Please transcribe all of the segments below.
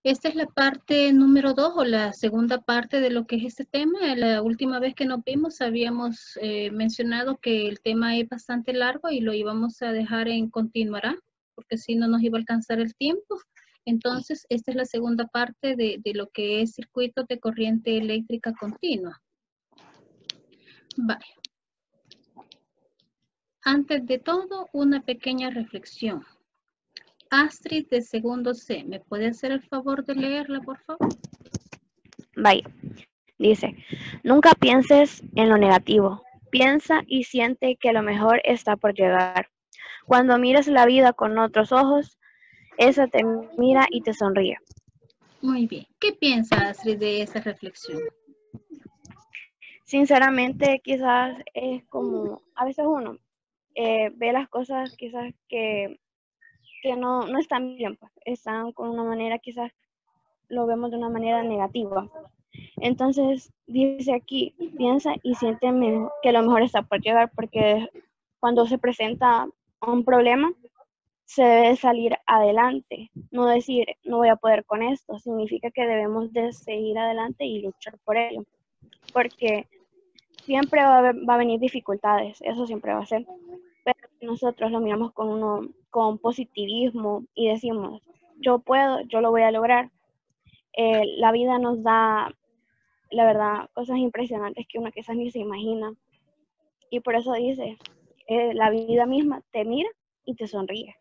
Esta es la parte número 2 o la segunda parte de lo que es este tema. La última vez que nos vimos habíamos mencionado que el tema es bastante largo y lo íbamos a dejar en continuará, porque si no nos iba a alcanzar el tiempo. Entonces, esta es la segunda parte de lo que es circuitos de corriente eléctrica continua. Vale. Antes de todo, una pequeña reflexión. Astrid de segundo C, ¿me puede hacer el favor de leerla, por favor? Vaya, dice, nunca pienses en lo negativo, piensa y siente que lo mejor está por llegar. Cuando mires la vida con otros ojos, esa te mira y te sonríe. Muy bien. ¿Qué piensa Astrid de esa reflexión? Sinceramente, quizás es como, a veces uno ve las cosas quizás que no están bien, pues, están con una manera, quizás lo vemos de una manera negativa. Entonces, dice aquí, piensa y siente que lo mejor está por llegar, porque cuando se presenta un problema, se debe salir adelante, no decir, no voy a poder con esto, significa que debemos de seguir adelante y luchar por ello, porque siempre va a venir dificultades, eso siempre va a ser, pero nosotros lo miramos con positivismo y decimos, yo puedo, yo lo voy a lograr. La vida nos da, la verdad, cosas impresionantes que uno quizás ni se imagina, y por eso dice, la vida misma te mira y te sonríe.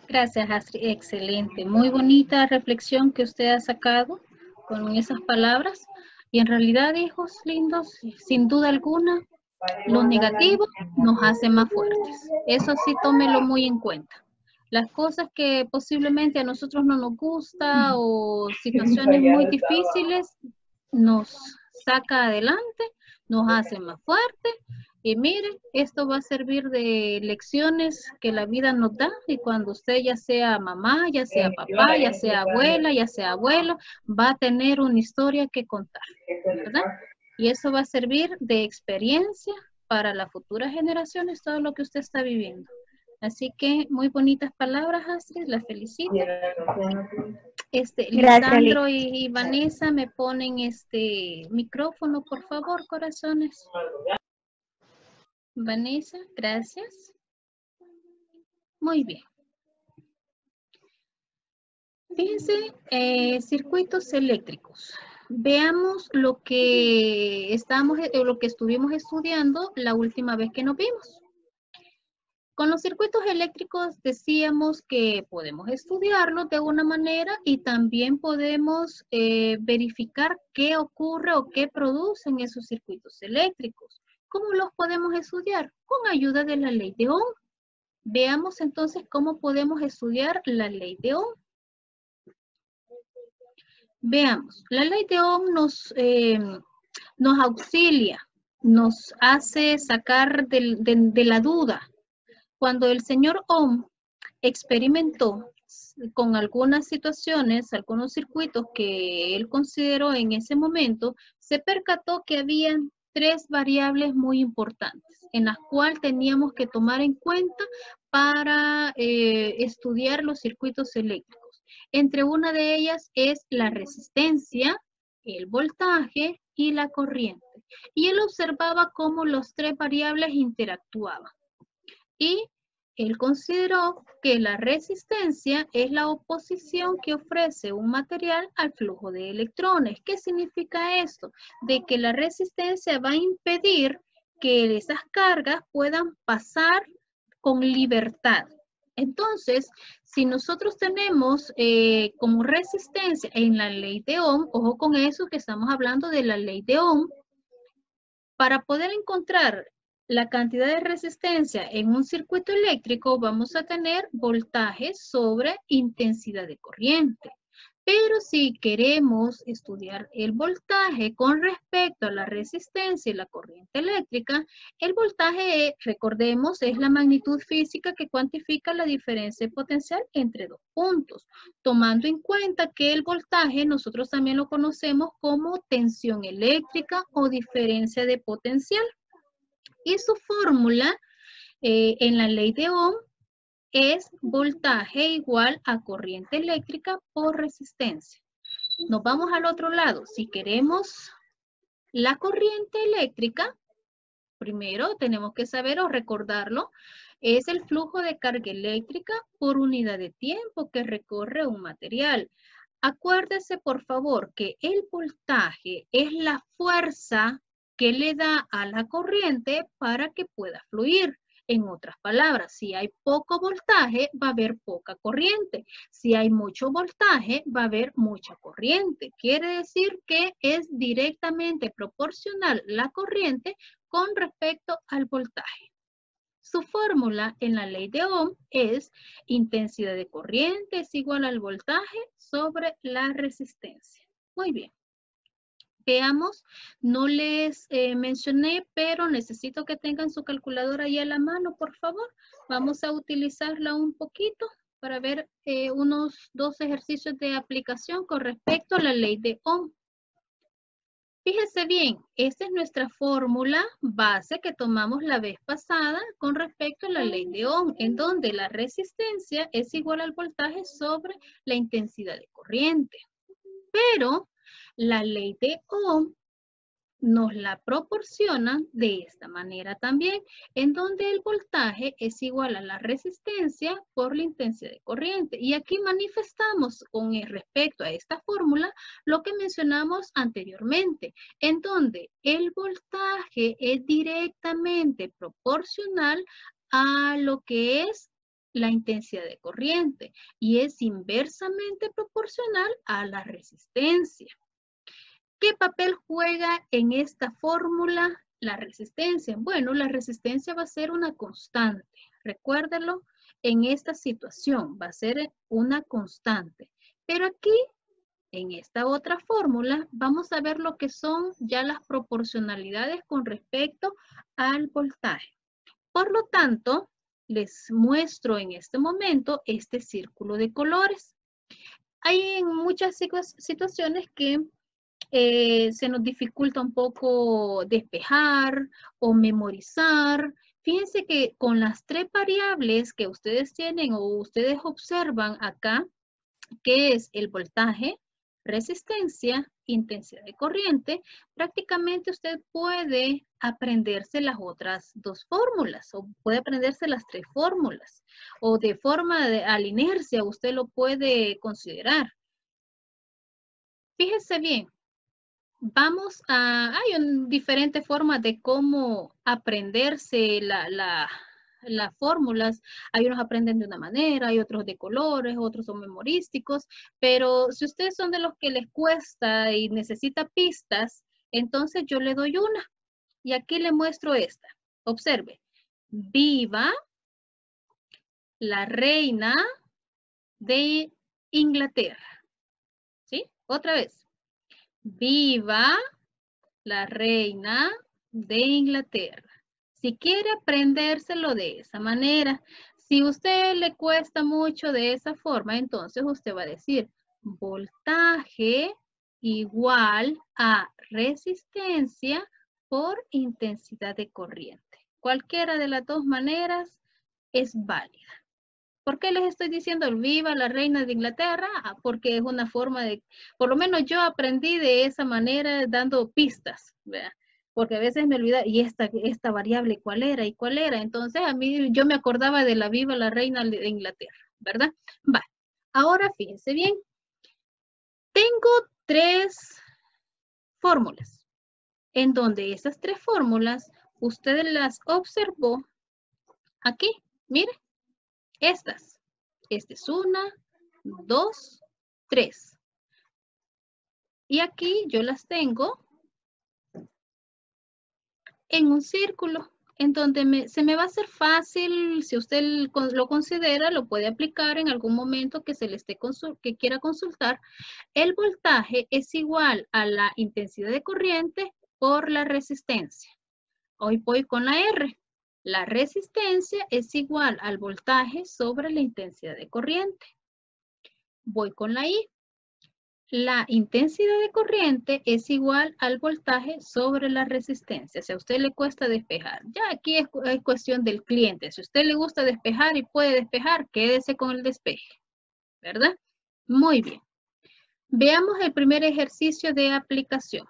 Gracias, Astrid. Excelente. Muy bonita reflexión que usted ha sacado con esas palabras. Y en realidad, hijos lindos, sin duda alguna, lo negativo nos hace más fuertes. Eso sí, tómelo muy en cuenta. Las cosas que posiblemente a nosotros no nos gusta o situaciones muy difíciles nos saca adelante, nos hace más fuertes. Y miren, esto va a servir de lecciones que la vida nos da y cuando usted ya sea mamá, ya sea papá, ya sea abuela, ya sea abuelo, va a tener una historia que contar, ¿verdad? Y eso va a servir de experiencia para las futuras generaciones, todo lo que usted está viviendo. Así que muy bonitas palabras, Astrid, la felicito. Gracias, Liz. Lisandro y Vanessa me ponen micrófono, por favor, corazones. Vanessa, gracias. Muy bien. Fíjense, circuitos eléctricos. Veamos lo que estuvimos estudiando la última vez que nos vimos. Con los circuitos eléctricos decíamos que podemos estudiarlos de una manera y también podemos verificar qué ocurre o qué producen esos circuitos eléctricos. ¿Cómo los podemos estudiar? Con ayuda de la ley de Ohm. Veamos entonces cómo podemos estudiar la ley de Ohm. Veamos, la ley de Ohm nos auxilia, nos hace sacar de la duda. Cuando el señor Ohm experimentó con algunas situaciones, algunos circuitos que él consideró en ese momento, se percató que habían tres variables muy importantes en las cuales teníamos que tomar en cuenta para estudiar los circuitos eléctricos. Entre una de ellas es la resistencia, el voltaje y la corriente. Y él observaba cómo los tres variables interactuaban. Y él consideró que la resistencia es la oposición que ofrece un material al flujo de electrones. ¿Qué significa esto? De que la resistencia va a impedir que esas cargas puedan pasar con libertad. Entonces, si nosotros tenemos como resistencia en la ley de Ohm, ojo con eso que estamos hablando de la ley de Ohm, para poder encontrar la cantidad de resistencia en un circuito eléctrico, vamos a tener voltaje sobre intensidad de corriente. Pero si queremos estudiar el voltaje con respecto a la resistencia y la corriente eléctrica, el voltaje, recordemos, es la magnitud física que cuantifica la diferencia potencial entre dos puntos, tomando en cuenta que el voltaje nosotros también lo conocemos como tensión eléctrica o diferencia de potencial. Y su fórmula en la ley de Ohm es voltaje igual a corriente eléctrica por resistencia. Nos vamos al otro lado. Si queremos la corriente eléctrica, primero tenemos que saber o recordarlo, es el flujo de carga eléctrica por unidad de tiempo que recorre un material. Acuérdese, por favor, que el voltaje es la fuerza que le da a la corriente para que pueda fluir. En otras palabras, si hay poco voltaje, va a haber poca corriente. Si hay mucho voltaje, va a haber mucha corriente. Quiere decir que es directamente proporcional la corriente con respecto al voltaje. Su fórmula en la ley de Ohm es intensidad de corriente es igual al voltaje sobre la resistencia. Muy bien. Veamos, no les mencioné, pero necesito que tengan su calculadora ahí a la mano, por favor. Vamos a utilizarla un poquito para ver unos 2 ejercicios de aplicación con respecto a la ley de Ohm. Fíjese bien, esta es nuestra fórmula base que tomamos la vez pasada con respecto a la ley de Ohm, en donde la resistencia es igual al voltaje sobre la intensidad de corriente. Pero la ley de Ohm nos la proporciona de esta manera también, en donde el voltaje es igual a la resistencia por la intensidad de corriente. Y aquí manifestamos con respecto a esta fórmula lo que mencionamos anteriormente, en donde el voltaje es directamente proporcional a lo que es la intensidad de corriente y es inversamente proporcional a la resistencia. ¿Qué papel juega en esta fórmula la resistencia? Bueno, la resistencia va a ser una constante. Recuérdelo, en esta situación va a ser una constante. Pero aquí, en esta otra fórmula, vamos a ver lo que son ya las proporcionalidades con respecto al voltaje. Por lo tanto, les muestro en este momento este círculo de colores. Hay en muchas situaciones que se nos dificulta un poco despejar o memorizar. Fíjense que con las 3 variables que ustedes tienen o ustedes observan acá, que es el voltaje, resistencia, intensidad de corriente, prácticamente usted puede aprenderse las otras 2 fórmulas o puede aprenderse las 3 fórmulas o de forma al inercia usted lo puede considerar. Fíjese bien. Hay diferentes formas de cómo aprenderse las fórmulas. Hay unos aprenden de una manera, hay otros de colores, otros son memorísticos, pero si ustedes son de los que les cuesta y necesita pistas, entonces yo le doy una. Y aquí le muestro esta. Observe. Viva la reina de Inglaterra. ¿Sí? Otra vez. Viva la reina de Inglaterra. Si quiere aprendérselo de esa manera, si a usted le cuesta mucho de esa forma, entonces usted va a decir voltaje igual a resistencia por intensidad de corriente. Cualquiera de las 2 maneras es válida. ¿Por qué les estoy diciendo viva la reina de Inglaterra? Porque es una forma de, por lo menos yo aprendí de esa manera dando pistas, ¿verdad? Porque a veces me olvida, ¿y esta variable cuál era y cuál era? Entonces a mí yo me acordaba de la viva la reina de Inglaterra, ¿verdad? Va. Ahora fíjense bien. Tengo 3 fórmulas, en donde esas 3 fórmulas ustedes las observó aquí, mire, estas. Esta es 1, 2, 3. Y aquí yo las tengo en un círculo, en donde se me va a hacer fácil, si usted lo considera, lo puede aplicar en algún momento que que quiera consultar. El voltaje es igual a la intensidad de corriente por la resistencia. Hoy voy con la R. La resistencia es igual al voltaje sobre la intensidad de corriente. Voy con la I. la intensidad de corriente es igual al voltaje sobre la resistencia. Si a usted le cuesta despejar, ya aquí es cuestión del cliente. Si a usted le gusta despejar y puede despejar, quédese con el despeje, ¿verdad? Muy bien. Veamos el primer ejercicio de aplicación.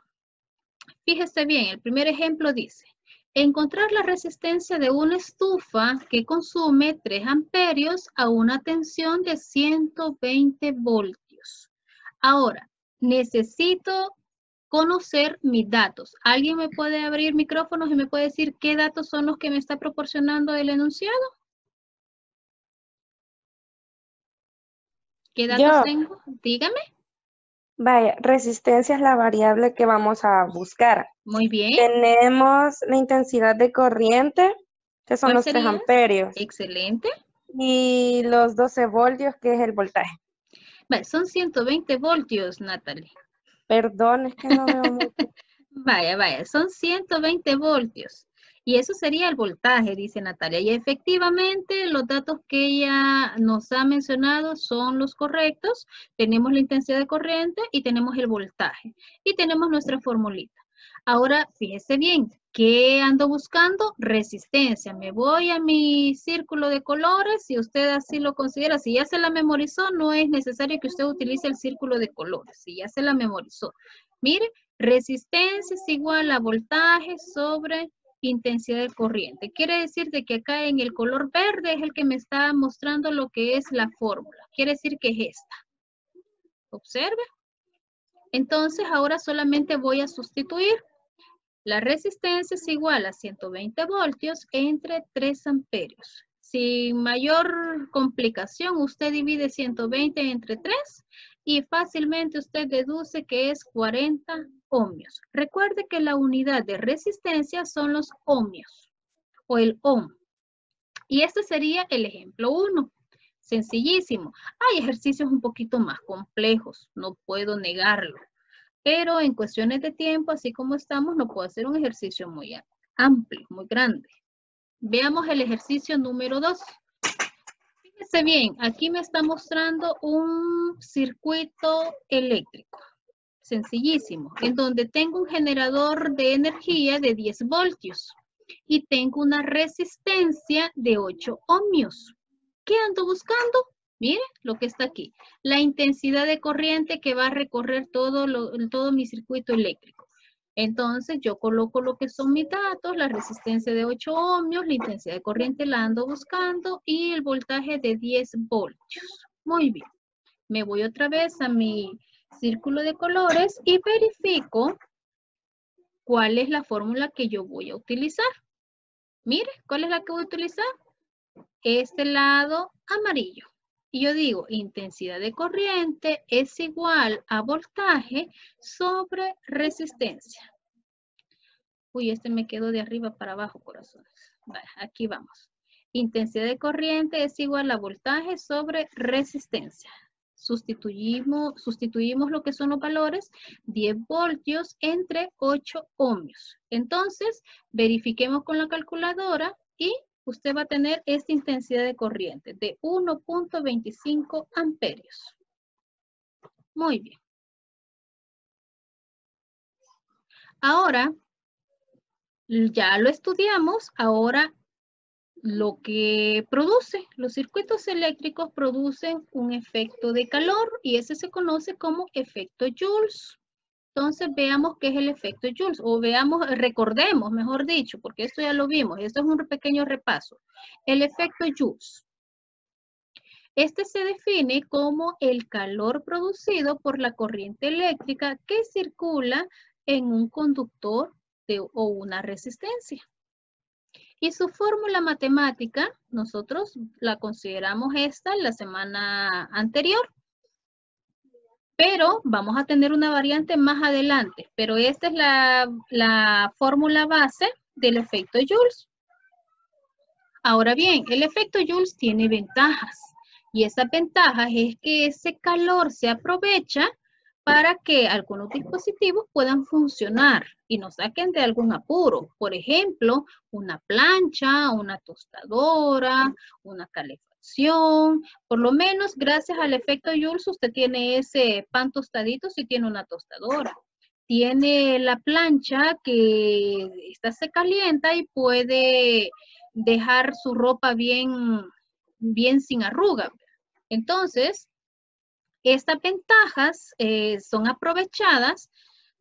Fíjese bien, el primer ejemplo dice, encontrar la resistencia de una estufa que consume 3 amperios a una tensión de 120 voltios. Ahora, necesito conocer mis datos. ¿Alguien me puede abrir micrófonos y me puede decir qué datos son los que me está proporcionando el enunciado? ¿Qué datos tengo? Dígame. Vaya, resistencia es la variable que vamos a buscar. Muy bien. Tenemos la intensidad de corriente, que son ¿Cuál los 3 sería? amperios. Excelente. Y los 12 voltios, que es el voltaje. Vale, son 120 voltios, Natalie. Perdón, es que no veo mucho. Vaya, son 120 voltios. Y eso sería el voltaje, dice Natalia. Y efectivamente los datos que ella nos ha mencionado son los correctos. Tenemos la intensidad de corriente y tenemos el voltaje. Y tenemos nuestra formulita. Ahora, fíjese bien, ¿qué ando buscando? Resistencia. Me voy a mi círculo de colores, si usted así lo considera. Si ya se la memorizó, no es necesario que usted utilice el círculo de colores. Si ya se la memorizó. Mire, resistencia es igual a voltaje sobre intensidad de corriente. Quiere decir de que acá en el color verde es el que me está mostrando lo que es la fórmula. Quiere decir que es esta. Observe. Entonces, ahora solamente voy a sustituir. La resistencia es igual a 120 voltios entre 3 amperios. Sin mayor complicación, usted divide 120 entre 3 y fácilmente usted deduce que es 40 ohmios. Recuerde que la unidad de resistencia son los ohmios o el ohm. Y este sería el ejemplo 1. Sencillísimo. Hay ejercicios un poquito más complejos, no puedo negarlo. Pero en cuestiones de tiempo, así como estamos, no puedo hacer un ejercicio muy amplio, muy grande. Veamos el ejercicio número 2. Fíjense bien, aquí me está mostrando un circuito eléctrico. Sencillísimo, en donde tengo un generador de energía de 10 voltios y tengo una resistencia de 8 ohmios. ¿Qué ando buscando? Mire lo que está aquí. La intensidad de corriente que va a recorrer todo mi circuito eléctrico. Entonces yo coloco lo que son mis datos, la resistencia de 8 ohmios, la intensidad de corriente la ando buscando y el voltaje de 10 voltios. Muy bien. Me voy otra vez a mi círculo de colores y verifico cuál es la fórmula que yo voy a utilizar. Mire, ¿cuál es la que voy a utilizar? Este lado amarillo. Y yo digo, intensidad de corriente es igual a voltaje sobre resistencia. Uy, este me quedó de arriba para abajo, corazones. Vale, aquí vamos. Intensidad de corriente es igual a voltaje sobre resistencia. Sustituimos lo que son los valores, 10 voltios entre 8 ohmios. Entonces, verifiquemos con la calculadora y usted va a tener esta intensidad de corriente de 1.25 amperios. Muy bien. Ahora, ya lo estudiamos, ahora lo que produce, los circuitos eléctricos producen un efecto de calor y ese se conoce como efecto Joule. Entonces veamos qué es el efecto Joule o veamos, recordemos, mejor dicho, porque esto ya lo vimos, esto es un pequeño repaso. El efecto Joule. Este se define como el calor producido por la corriente eléctrica que circula en un conductor o una resistencia. Y su fórmula matemática, nosotros la consideramos esta la semana anterior. Pero vamos a tener una variante más adelante. Pero esta es la fórmula base del efecto Joule. Ahora bien, el efecto Joule tiene ventajas. Y esas ventajas es que ese calor se aprovecha para que algunos dispositivos puedan funcionar y nos saquen de algún apuro. Por ejemplo, una plancha, una tostadora, una calefacción, cocción. Por lo menos, gracias al efecto Joule, usted tiene ese pan tostadito si tiene una tostadora. Tiene la plancha que esta se calienta y puede dejar su ropa bien sin arruga. Entonces, estas ventajas son aprovechadas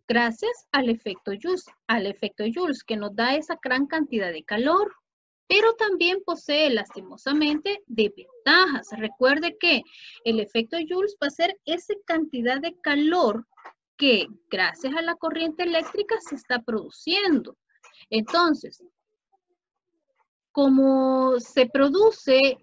gracias al efecto Joule, que nos da esa gran cantidad de calor, pero también posee lastimosamente desventajas. Recuerde que el efecto Joule va a ser esa cantidad de calor que gracias a la corriente eléctrica se está produciendo. Entonces, como se produce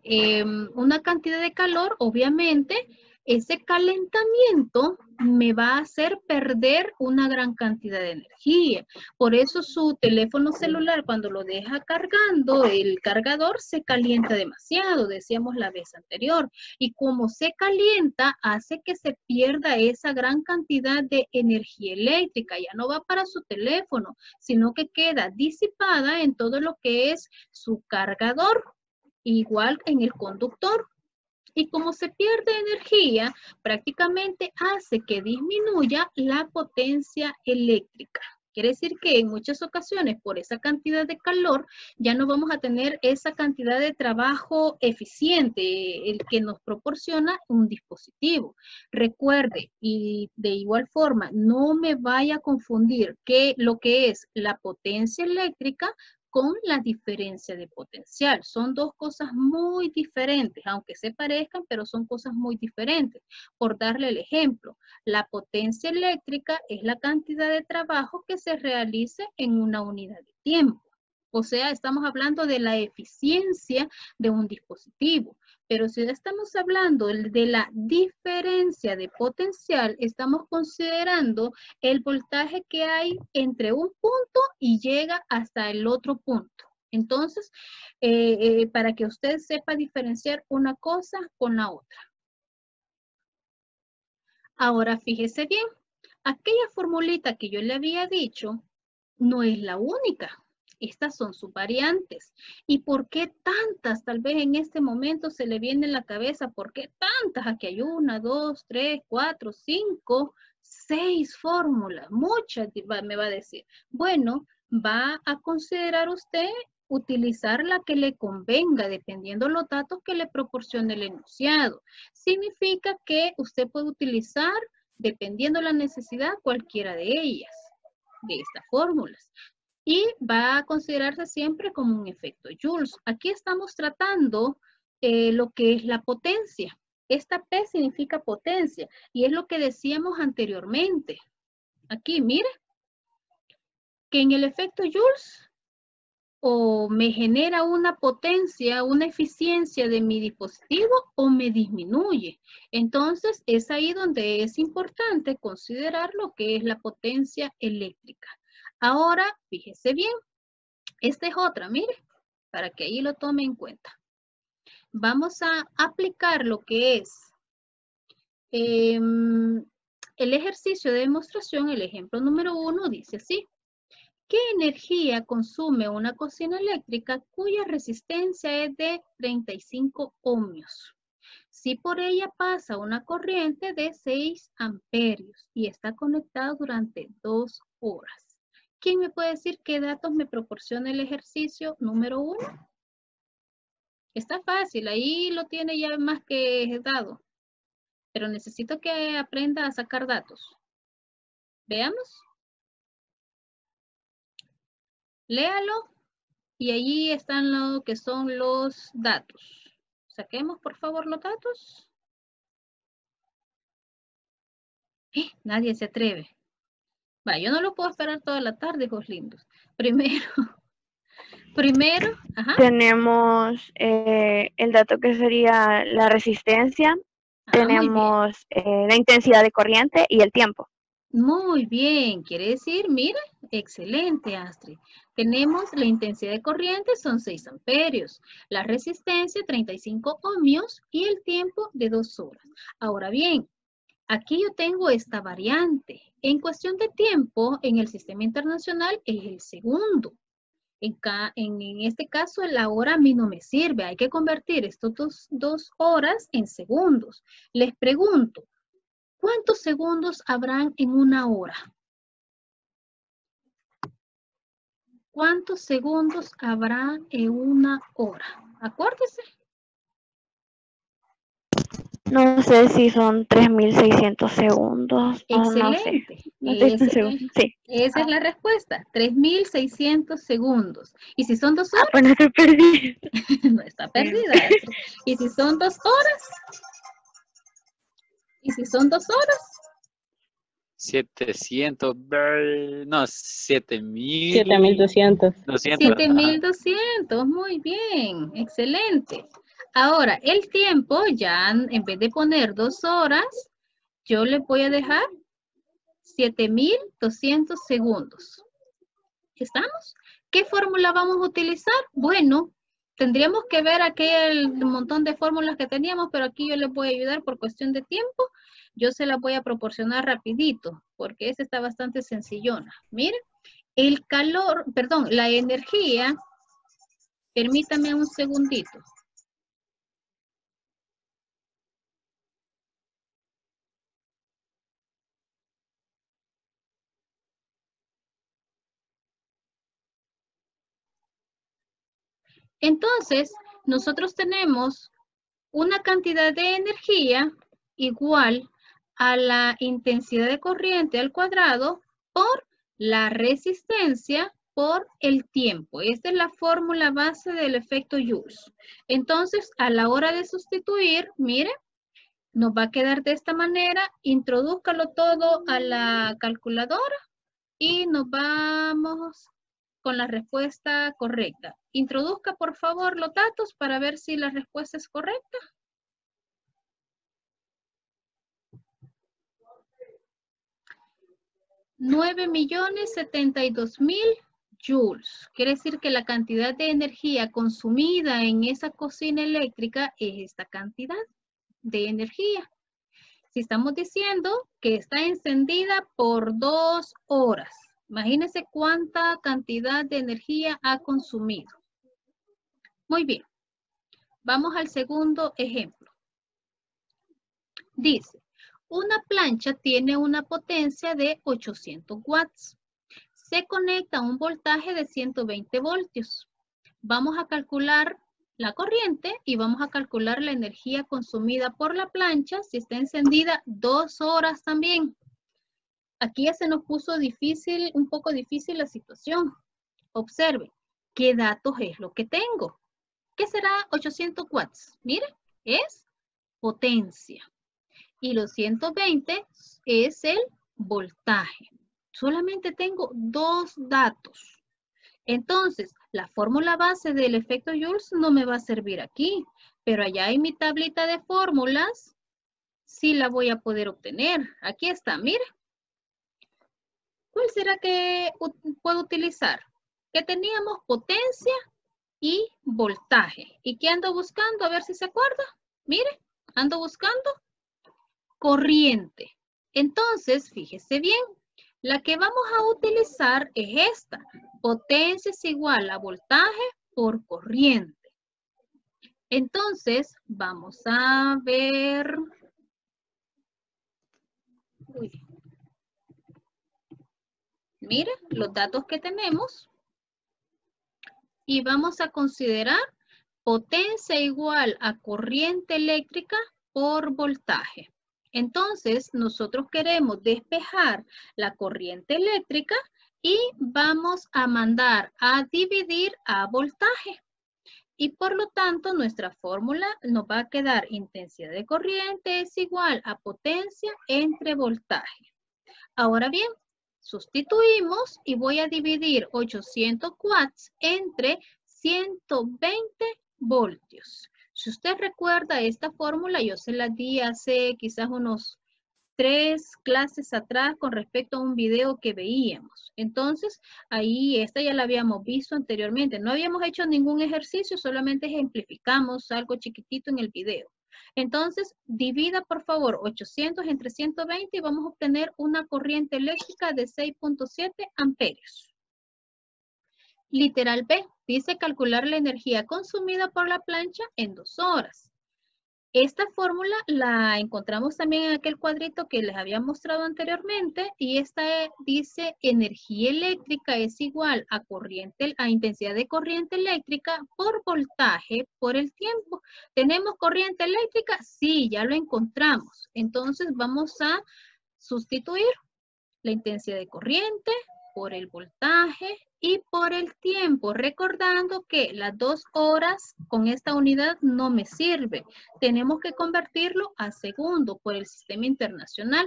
una cantidad de calor, obviamente, ese calentamiento me va a hacer perder una gran cantidad de energía. Por eso su teléfono celular, cuando lo deja cargando, el cargador se calienta demasiado, decíamos la vez anterior. Y como se calienta, hace que se pierda esa gran cantidad de energía eléctrica. Ya no va para su teléfono, sino que queda disipada en todo lo que es su cargador, igual en el conductor. Y como se pierde energía, prácticamente hace que disminuya la potencia eléctrica. Quiere decir que en muchas ocasiones, por esa cantidad de calor, ya no vamos a tener esa cantidad de trabajo eficiente, el que nos proporciona un dispositivo. Recuerde, y de igual forma, no me vaya a confundir lo que es la potencia eléctrica con la diferencia de potencial. Son dos cosas muy diferentes, aunque se parezcan, pero son cosas muy diferentes. Por darle el ejemplo, la potencia eléctrica es la cantidad de trabajo que se realice en una unidad de tiempo. O sea, estamos hablando de la eficiencia de un dispositivo. Pero si estamos hablando de la diferencia de potencial, estamos considerando el voltaje que hay entre un punto y llega hasta el otro punto. Entonces, para que usted sepa diferenciar una cosa con la otra. Ahora, fíjese bien, aquella formulita que yo le había dicho no es la única. Estas son sus variantes. ¿Y por qué tantas? Tal vez en este momento se le viene en la cabeza, ¿por qué tantas? Aquí hay 1, 2, 3, 4, 5, 6 fórmulas. Muchas me va a decir. Bueno, va a considerar usted utilizar la que le convenga, dependiendo los datos que le proporcione el enunciado. Significa que usted puede utilizar, dependiendo la necesidad, cualquiera de ellas, de estas fórmulas. Y va a considerarse siempre como un efecto Joule. Aquí estamos tratando lo que es la potencia. Esta P significa potencia y es lo que decíamos anteriormente. Aquí, mire, que en el efecto Joule o me genera una potencia, una eficiencia de mi dispositivo o me disminuye. Entonces, es ahí donde es importante considerar lo que es la potencia eléctrica. Ahora, fíjese bien, esta es otra, mire, para que ahí lo tome en cuenta. Vamos a aplicar lo que es el ejercicio de demostración. El ejemplo número 1 dice así. ¿Qué energía consume una cocina eléctrica cuya resistencia es de 35 ohmios? Si por ella pasa una corriente de 6 amperios y está conectado durante 2 horas. ¿Quién me puede decir qué datos me proporciona el ejercicio número 1? Está fácil, ahí lo tiene ya más que dado. Pero necesito que aprenda a sacar datos. Veamos. Léalo y allí están lo que son los datos. Saquemos por favor los datos. Nadie se atreve. Va, yo no lo puedo esperar toda la tarde, hijos lindos. Primero, ajá. Tenemos el dato que sería la resistencia, tenemos la intensidad de corriente y el tiempo. Muy bien, quiere decir, mira, excelente, Astrid. Tenemos la intensidad de corriente, son 6 amperios, la resistencia, 35 ohmios y el tiempo de 2 horas. Ahora bien, aquí yo tengo esta variante. En cuestión de tiempo, en el sistema internacional es el segundo. En este caso, la hora a mí no me sirve. Hay que convertir estos dos horas en segundos. Les pregunto, ¿cuántos segundos habrán en una hora? ¿Cuántos segundos habrá en una hora? Acuérdese. No sé si son 3600 segundos. No, no sé. Excelente. No estoy tan segura. Sí. Esa es la respuesta. 3600 segundos. ¿Y si son 2 horas? Pues no estoy perdida. No está perdida. ¿Y si son 2 horas? ¿Y si son 2 horas? 700, no, 7000. 7200. 7200, muy bien, excelente. Ahora, el tiempo, ya en vez de poner 2 horas, yo le voy a dejar 7200 segundos. ¿Estamos? ¿Qué fórmula vamos a utilizar? Bueno, tendríamos que ver aquel montón de fórmulas que teníamos, pero aquí yo les voy a ayudar por cuestión de tiempo. Yo se las voy a proporcionar rapidito, porque esta está bastante sencillona. Miren, el calor, perdón, la energía, permítame un segundito. Entonces, nosotros tenemos una cantidad de energía igual a la intensidad de corriente al cuadrado por la resistencia por el tiempo. Esta es la fórmula base del efecto Joule. Entonces, a la hora de sustituir, mire, nos va a quedar de esta manera. Introdúzcalo todo a la calculadora y nos vamos con la respuesta correcta. Introduzca, por favor, los datos para ver si la respuesta es correcta. 9.072.000 joules. Quiere decir que la cantidad de energía consumida en esa cocina eléctrica es esta cantidad de energía. Si estamos diciendo que está encendida por 2 horas, imagínense cuánta cantidad de energía ha consumido. Muy bien. Vamos al segundo ejemplo. Dice, una plancha tiene una potencia de 800 watts. Se conecta a un voltaje de 120 voltios. Vamos a calcular la corriente y vamos a calcular la energía consumida por la plancha si está encendida 2 horas también. Aquí ya se nos puso difícil, un poco difícil la situación. Observe, ¿qué datos es lo que tengo? ¿Qué será 800 watts? Mire, es potencia. Y los 120 es el voltaje. Solamente tengo 2 datos. Entonces, la fórmula base del efecto Joule no me va a servir aquí, pero allá en mi tablita de fórmulas sí la voy a poder obtener. Aquí está, mire. ¿Cuál será que puedo utilizar? Que teníamos potencia y voltaje. ¿Y qué ando buscando? A ver si se acuerda. Mire, ando buscando corriente. Entonces, fíjese bien, la que vamos a utilizar es esta. Potencia es igual a voltaje por corriente. Entonces, vamos a ver. Mire, los datos que tenemos. Y vamos a considerar potencia igual a corriente eléctrica por voltaje. Entonces, nosotros queremos despejar la corriente eléctrica y vamos a mandar a dividir a voltaje. Y por lo tanto, nuestra fórmula nos va a quedar intensidad de corriente es igual a potencia entre voltaje. Ahora bien, sustituimos y voy a dividir 800 watts entre 120 voltios. Si usted recuerda esta fórmula, yo se la di hace quizás unos 3 clases atrás con respecto a un video que veíamos. Entonces, ahí esta ya la habíamos visto anteriormente. No habíamos hecho ningún ejercicio, solamente ejemplificamos algo chiquitito en el video. Entonces, divida por favor 800 entre 120 y vamos a obtener una corriente eléctrica de 6.7 amperios. Literal B, dice calcular la energía consumida por la plancha en 2 horas. Esta fórmula la encontramos también en aquel cuadrito que les había mostrado anteriormente y esta dice energía eléctrica es igual a intensidad de corriente eléctrica por voltaje por el tiempo. ¿Tenemos corriente eléctrica? Sí, ya lo encontramos. Entonces vamos a sustituir la intensidad de corriente por el voltaje y por el tiempo, recordando que las 2 horas con esta unidad no me sirve. Tenemos que convertirlo a segundo por el sistema internacional.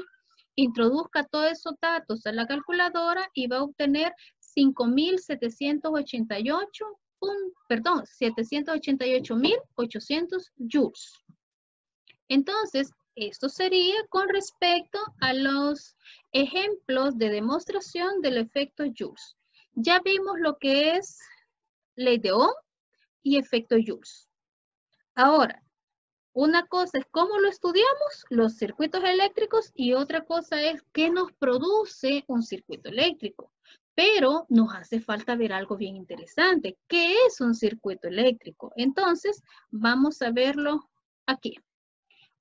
Introduzca todos esos datos a la calculadora y va a obtener 788.800 joules. Entonces, esto sería con respecto a los ejemplos de demostración del efecto Joule. Ya vimos lo que es ley de Ohm y efecto Joule. Ahora, una cosa es cómo lo estudiamos, los circuitos eléctricos, y otra cosa es qué nos produce un circuito eléctrico. Pero nos hace falta ver algo bien interesante. ¿Qué es un circuito eléctrico? Entonces, vamos a verlo aquí.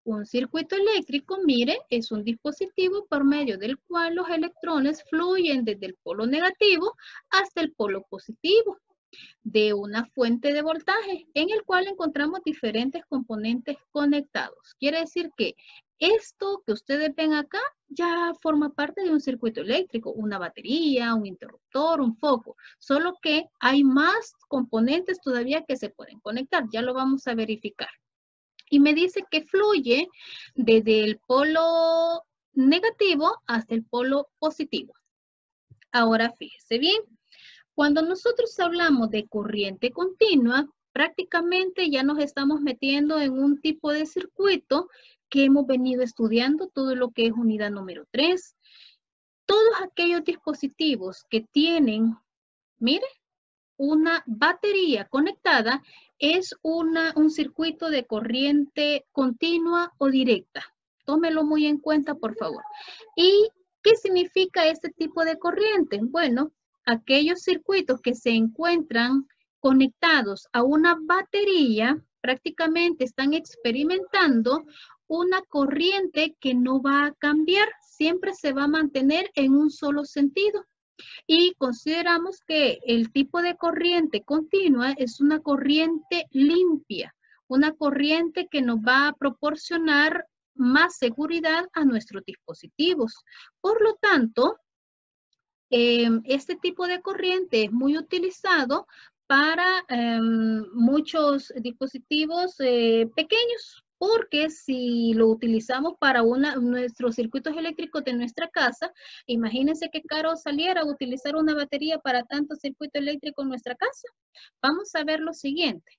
Un circuito eléctrico, mire, es un dispositivo por medio del cual los electrones fluyen desde el polo negativo hasta el polo positivo de una fuente de voltaje en el cual encontramos diferentes componentes conectados. Quiere decir que esto que ustedes ven acá ya forma parte de un circuito eléctrico, una batería, un interruptor, un foco, solo que hay más componentes todavía que se pueden conectar. Ya lo vamos a verificar. Y me dice que fluye desde el polo negativo hasta el polo positivo. Ahora fíjese bien, cuando nosotros hablamos de corriente continua, prácticamente ya nos estamos metiendo en un tipo de circuito que hemos venido estudiando, todo lo que es unidad número 3. Todos aquellos dispositivos que tienen, mire, una batería conectada es un circuito de corriente continua o directa. Tómelo muy en cuenta, por favor. ¿Y qué significa este tipo de corriente? Bueno, aquellos circuitos que se encuentran conectados a una batería prácticamente están experimentando una corriente que no va a cambiar, siempre se va a mantener en un solo sentido. Y consideramos que el tipo de corriente continua es una corriente limpia, una corriente que nos va a proporcionar más seguridad a nuestros dispositivos. Por lo tanto, este tipo de corriente es muy utilizado para muchos dispositivos pequeños, porque si lo utilizamos para nuestros circuitos eléctricos de nuestra casa, imagínense qué caro saliera utilizar una batería para tanto circuito eléctrico en nuestra casa. Vamos a ver lo siguiente.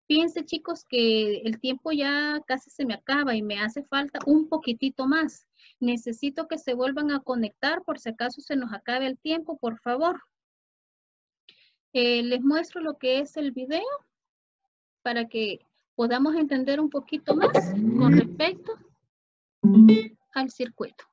Fíjense, chicos, que el tiempo ya casi se me acaba y me hace falta un poquitito más. Necesito que se vuelvan a conectar por si acaso se nos acabe el tiempo, por favor. Les muestro lo que es el video para que podamos entender un poquito más con respecto al circuito.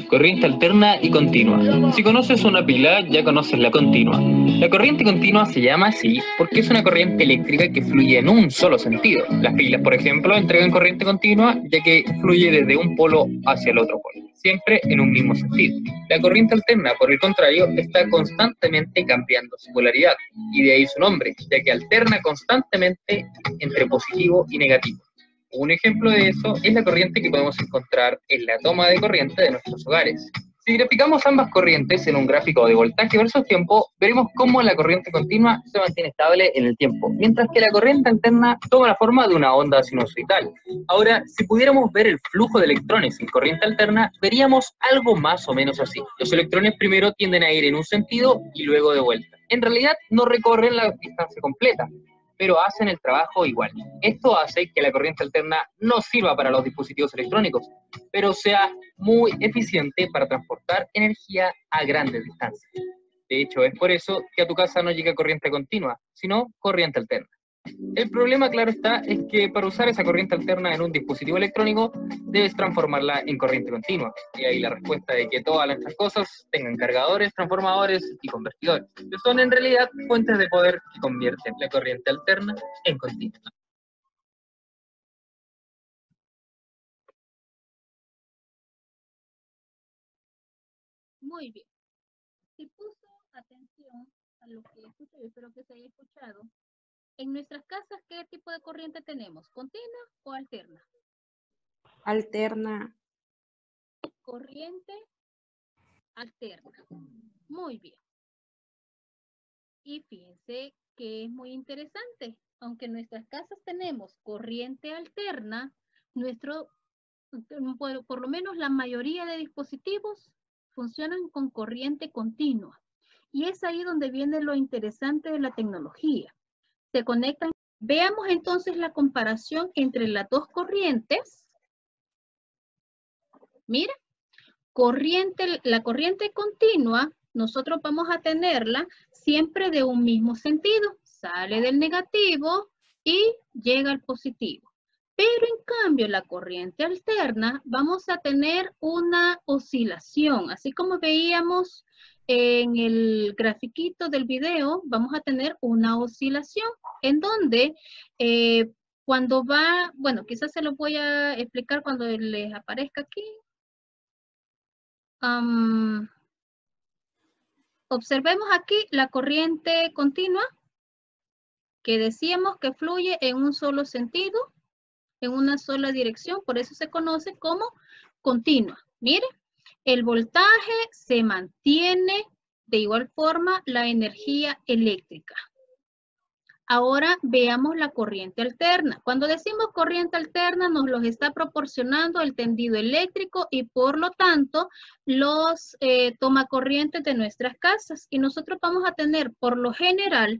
Corriente alterna y continua. Si conoces una pila, ya conoces la continua. La corriente continua se llama así porque es una corriente eléctrica que fluye en un solo sentido. Las pilas, por ejemplo, entregan corriente continua ya que fluye desde un polo hacia el otro polo, siempre en un mismo sentido. La corriente alterna, por el contrario, está constantemente cambiando su polaridad, y de ahí su nombre, ya que alterna constantemente entre positivo y negativo. Un ejemplo de eso es la corriente que podemos encontrar en la toma de corriente de nuestros hogares. Si graficamos ambas corrientes en un gráfico de voltaje versus tiempo, veremos cómo la corriente continua se mantiene estable en el tiempo, mientras que la corriente alterna toma la forma de una onda sinusoidal. Ahora, si pudiéramos ver el flujo de electrones en corriente alterna, veríamos algo más o menos así. Los electrones primero tienden a ir en un sentido y luego de vuelta. En realidad, no recorren la distancia completa, pero hacen el trabajo igual. Esto hace que la corriente alterna no sirva para los dispositivos electrónicos, pero sea muy eficiente para transportar energía a grandes distancias. De hecho, es por eso que a tu casa no llega corriente continua, sino corriente alterna. El problema, claro está, es que para usar esa corriente alterna en un dispositivo electrónico, debes transformarla en corriente continua. Y ahí la respuesta de que todas nuestras cosas tengan cargadores, transformadores y convertidores, que son en realidad fuentes de poder que convierten la corriente alterna en continua. Muy bien. Si puso atención a lo que escuché, espero que se haya escuchado. En nuestras casas, ¿qué tipo de corriente tenemos? ¿Continua o alterna? Alterna. Corriente alterna. Muy bien. Y fíjense que es muy interesante. Aunque en nuestras casas tenemos corriente alterna, por lo menos la mayoría de dispositivos funcionan con corriente continua. Y es ahí donde viene lo interesante de la tecnología. Se conectan. Veamos entonces la comparación entre las dos corrientes. Mira, la corriente continua, nosotros vamos a tenerla siempre de un mismo sentido. Sale del negativo y llega al positivo. Pero en cambio, la corriente alterna, vamos a tener una oscilación. Así como veíamos en el grafiquito del video, vamos a tener una oscilación en donde cuando va, bueno, quizás se lo voy a explicar cuando les aparezca aquí. Observemos aquí la corriente continua que decíamos que fluye en un solo sentido, en una sola dirección, por eso se conoce como continua. Mire, el voltaje se mantiene, de igual forma la energía eléctrica. Ahora veamos la corriente alterna. Cuando decimos corriente alterna, nos los está proporcionando el tendido eléctrico y por lo tanto los tomacorrientes de nuestras casas. Y nosotros vamos a tener por lo general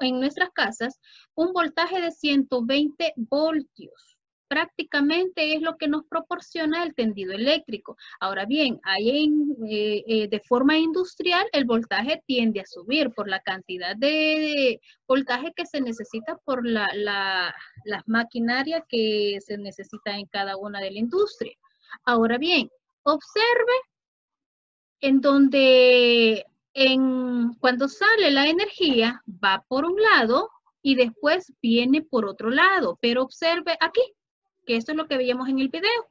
en nuestras casas un voltaje de 120 voltios. Prácticamente es lo que nos proporciona el tendido eléctrico. Ahora bien, de forma industrial el voltaje tiende a subir por la cantidad de voltaje que se necesita por las maquinarias que se necesita en cada una de la industria. Ahora bien, observe en donde cuando sale la energía va por un lado y después viene por otro lado. Pero observe aquí, que esto es lo que veíamos en el video.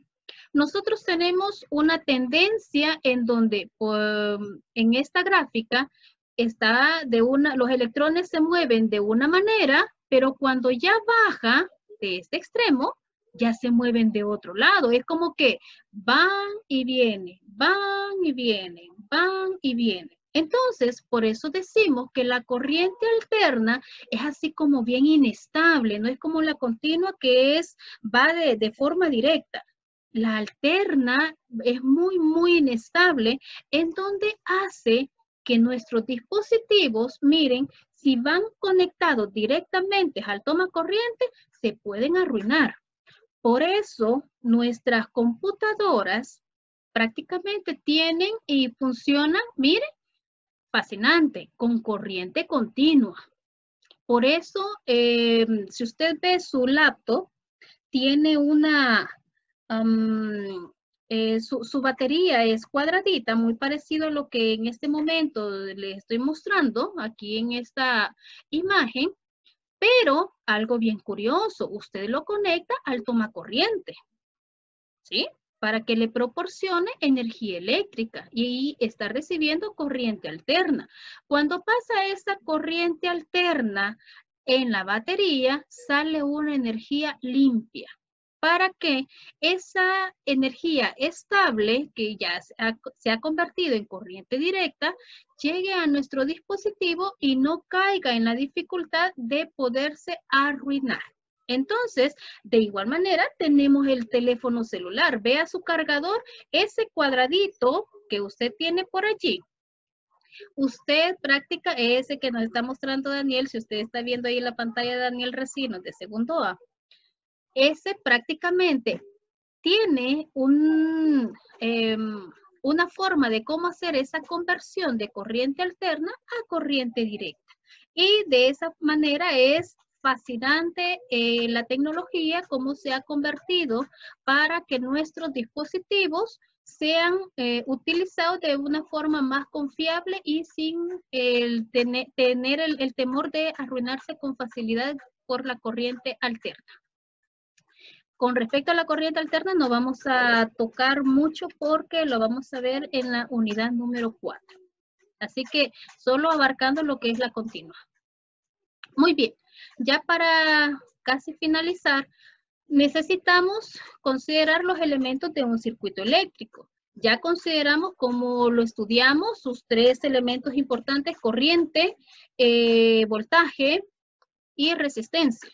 Nosotros tenemos una tendencia en donde en esta gráfica los electrones se mueven de una manera, pero cuando ya baja de este extremo, ya se mueven de otro lado. Es como que van y vienen, van y vienen, van y vienen. Entonces, por eso decimos que la corriente alterna es así como bien inestable, no es como la continua que va de forma directa. La alterna es muy, muy inestable, en donde hace que nuestros dispositivos, miren, si van conectados directamente al toma corriente, se pueden arruinar. Por eso, nuestras computadoras prácticamente tienen y funcionan, miren, fascinante, con corriente continua. Por eso, si usted ve su laptop, tiene su batería es cuadradita, muy parecido a lo que en este momento le estoy mostrando aquí en esta imagen, pero algo bien curioso, usted lo conecta al tomacorriente, ¿sí? Para que le proporcione energía eléctrica y está recibiendo corriente alterna. Cuando pasa esa corriente alterna en la batería, sale una energía limpia para que esa energía estable, que ya se ha convertido en corriente directa, llegue a nuestro dispositivo y no caiga en la dificultad de poderse arruinar. Entonces, de igual manera, tenemos el teléfono celular. Vea su cargador, ese cuadradito que usted tiene por allí. Usted practica ese que nos está mostrando Daniel. Si usted está viendo ahí en la pantalla de Daniel Recinos de segundo A, ese prácticamente tiene una forma de cómo hacer esa conversión de corriente alterna a corriente directa. Y de esa manera fascinante la tecnología, cómo se ha convertido para que nuestros dispositivos sean utilizados de una forma más confiable y sin tener el temor de arruinarse con facilidad por la corriente alterna. Con respecto a la corriente alterna no vamos a tocar mucho porque lo vamos a ver en la unidad número 4. Así que solo abarcando lo que es la continua. Muy bien, ya para casi finalizar, necesitamos considerar los elementos de un circuito eléctrico. Ya consideramos, como lo estudiamos, sus 3 elementos importantes: corriente, voltaje y resistencia.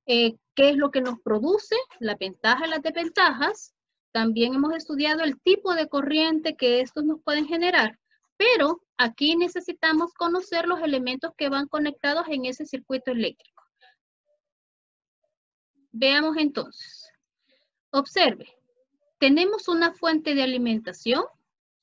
¿Qué es lo que nos produce? La ventaja y las desventajas. También hemos estudiado el tipo de corriente que estos nos pueden generar, pero aquí necesitamos conocer los elementos que van conectados en ese circuito eléctrico. Veamos entonces. Observe, tenemos una fuente de alimentación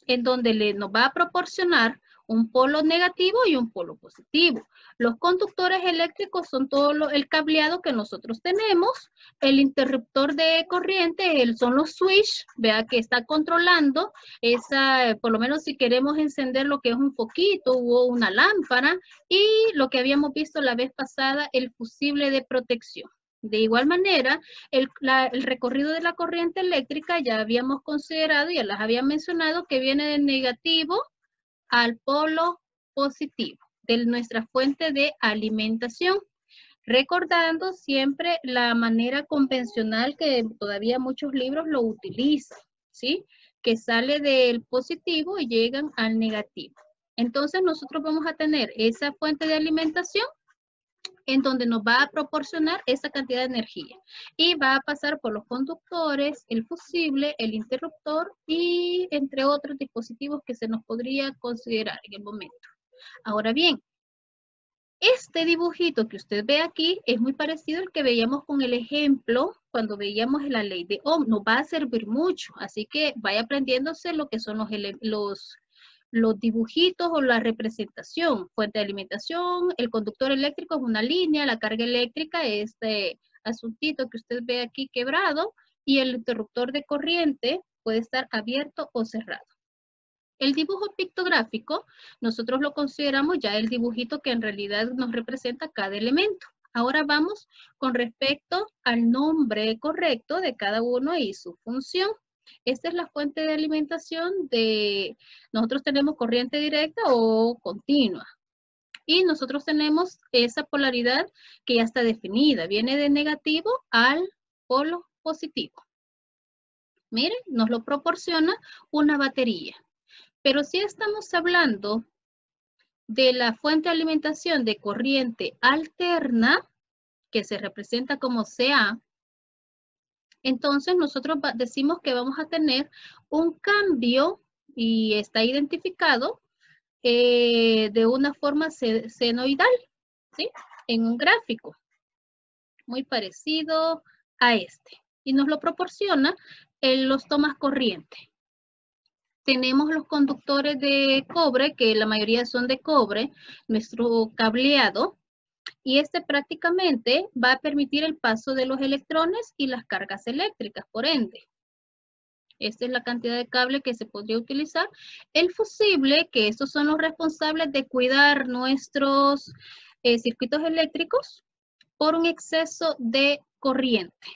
en donde nos va a proporcionar un polo negativo y un polo positivo. Los conductores eléctricos son todo el cableado que nosotros tenemos. El interruptor de corriente son los switch, vea que está controlando esa, por lo menos si queremos encender lo que es un foquito o una lámpara, y lo que habíamos visto la vez pasada, el fusible de protección. De igual manera, el recorrido de la corriente eléctrica ya habíamos considerado, ya las había mencionado, que viene del negativo al polo positivo de nuestra fuente de alimentación. Recordando siempre la manera convencional que todavía muchos libros lo utilizan, ¿sí? Que sale del positivo y llegan al negativo. Entonces nosotros vamos a tener esa fuente de alimentación en donde nos va a proporcionar esa cantidad de energía. Y va a pasar por los conductores, el fusible, el interruptor y entre otros dispositivos que se nos podría considerar en el momento. Ahora bien, este dibujito que usted ve aquí es muy parecido al que veíamos con el ejemplo cuando veíamos la ley de Ohm. Nos va a servir mucho, así que vaya aprendiéndose lo que son los dibujitos o la representación. Fuente de alimentación, el conductor eléctrico es una línea, la carga eléctrica es este asuntito que usted ve aquí quebrado, y el interruptor de corriente puede estar abierto o cerrado. El dibujo pictográfico, nosotros lo consideramos ya el dibujito que en realidad nos representa cada elemento. Ahora vamos con respecto al nombre correcto de cada uno y su función. Esta es la fuente de alimentación nosotros tenemos corriente directa o continua. Y nosotros tenemos esa polaridad que ya está definida. Viene de negativo al polo positivo. Miren, nos lo proporciona una batería. Pero si estamos hablando de la fuente de alimentación de corriente alterna, que se representa como CA, entonces nosotros decimos que vamos a tener un cambio y está identificado de una forma senoidal, ¿sí? En un gráfico muy parecido a este. Y nos lo proporciona en los tomas corriente. Tenemos los conductores de cobre, que la mayoría son de cobre, nuestro cableado, y este prácticamente va a permitir el paso de los electrones y las cargas eléctricas, por ende. Esta es la cantidad de cable que se podría utilizar. El fusible, que estos son los responsables de cuidar nuestros circuitos eléctricos por un exceso de corriente.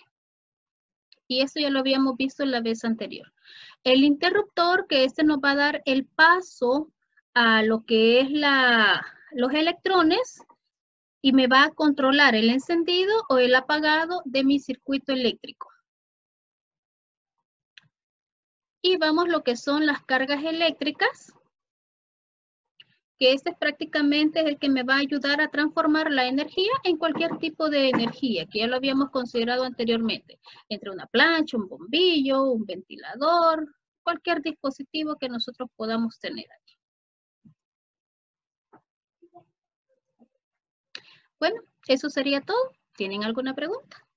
Y eso ya lo habíamos visto en la vez anterior. El interruptor, que este nos va a dar el paso a lo que es los electrones y me va a controlar el encendido o el apagado de mi circuito eléctrico. Y vamos lo que son las cargas eléctricas, que este prácticamente es el que me va a ayudar a transformar la energía en cualquier tipo de energía, que ya lo habíamos considerado anteriormente, entre una plancha, un bombillo, un ventilador, cualquier dispositivo que nosotros podamos tener aquí. Bueno, eso sería todo. ¿Tienen alguna pregunta?